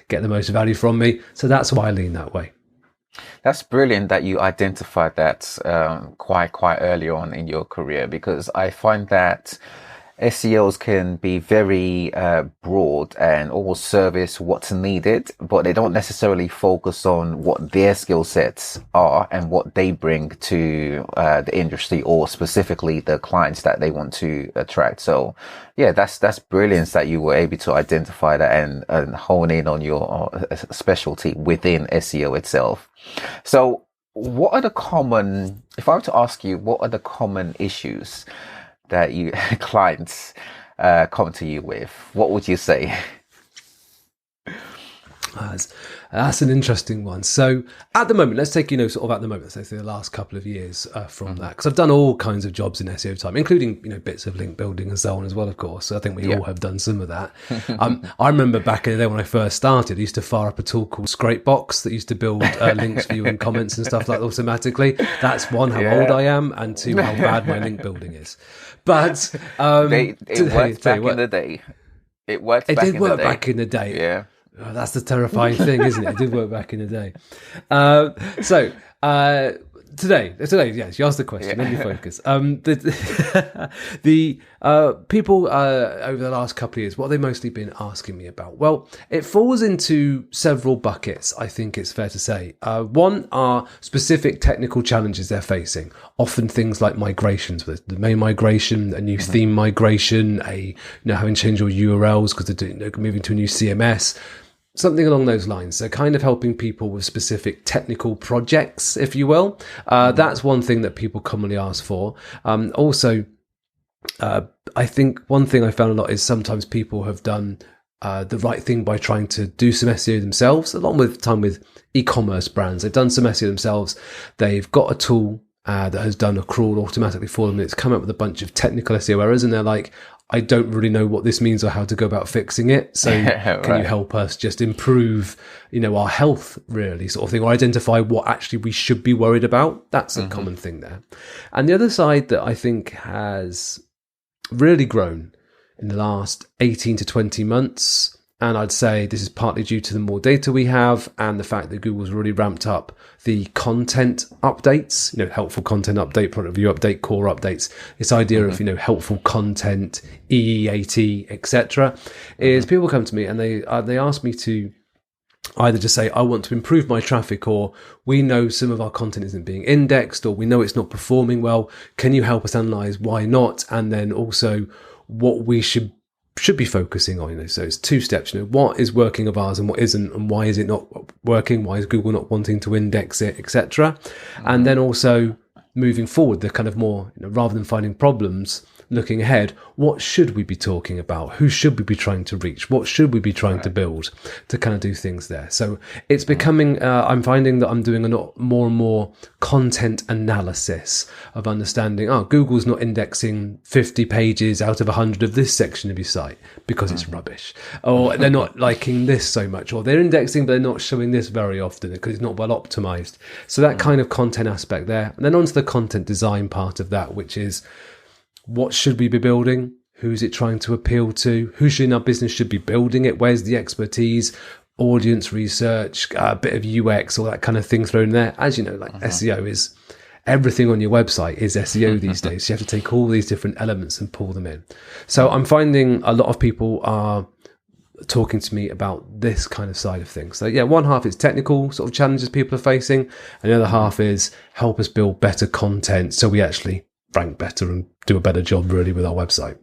get the most value from me. So that's why I lean that way. That's brilliant that you identified that quite early on in your career, because I find that SEOs can be very broad and almost service what's needed, but they don't necessarily focus on what their skill sets are and what they bring to the industry, or specifically the clients that they want to attract. So yeah, that's brilliant that you were able to identify that and hone in on your specialty within SEO itself. So what are the common, if I were to ask you, what are the common issues that you clients come to you with? What would you say? That's an interesting one. So at the moment, let's take, sort of at the moment, let's say the last couple of years from that, because I've done all kinds of jobs in SEO time, including, bits of link building and so on as well, of course. So I think we all have done some of that. I remember back in the day when I first started, I used to fire up a tool called Scrapebox that used to build links for you and comments and stuff like that automatically. That's one, how old I am, and two, how bad my link building is. But it worked back in the day. It worked back in the day. It did work back in the day. Yeah. Oh, that's the terrifying thing, isn't it? It did work back in the day. Today, yes, you asked the question. Let me focus. The people over the last couple of years, what have they mostly been asking me about? Well, it falls into several buckets, I think it's fair to say. One are specific technical challenges they're facing. Often things like migrations, with the main migration, a new theme migration, having to change your URLs because they're moving to a new CMS. Something along those lines. So kind of helping people with specific technical projects, if you will. That's one thing that people commonly ask for. Also, I think one thing I found a lot is sometimes people have done the right thing by trying to do some SEO themselves, along with time with e-commerce brands. They've done some SEO themselves. They've got a tool that has done a crawl automatically for them. It's come up with a bunch of technical SEO errors, and they're like, I don't really know what this means or how to go about fixing it. So can you help us just improve, our health, really, sort of thing, or identify what actually we should be worried about? That's a common thing there. And the other side that I think has really grown in the last 18 to 20 months, and I'd say this is partly due to the more data we have and the fact that Google's really ramped up the content updates, helpful content update, product review update, core updates. This idea of, helpful content, EEAT, etc. is people come to me and they ask me to either just say, I want to improve my traffic, or we know some of our content isn't being indexed, or we know it's not performing well. Can you help us analyze why not? And then also what we should be focusing on, so it's two steps, what is working of ours and what isn't, and why is it not working, why is Google not wanting to index it, etc. And then also moving forward, the kind of more, rather than finding problems, looking ahead, what should we be talking about? Who should we be trying to reach? What should we be trying to build to kind of do things there? So it's becoming, I'm finding that I'm doing a lot more and more content analysis of understanding, Google's not indexing 50 pages out of 100 of this section of your site because it's rubbish. Or they're not liking this so much, or they're indexing, but they're not showing this very often because it's not well optimized. So that kind of content aspect there. And then onto the content design part of that, which is, what should we be building? Who's it trying to appeal to? Who should in our business should be building it? Where's the expertise, audience research, a bit of UX, all that kind of thing thrown in there? As you know, like SEO is, everything on your website is SEO these days. So you have to take all these different elements and pull them in. So I'm finding a lot of people are talking to me about this kind of side of things. So yeah, one half is technical sort of challenges people are facing, and the other half is help us build better content so we actually rank better and do a better job really with our website.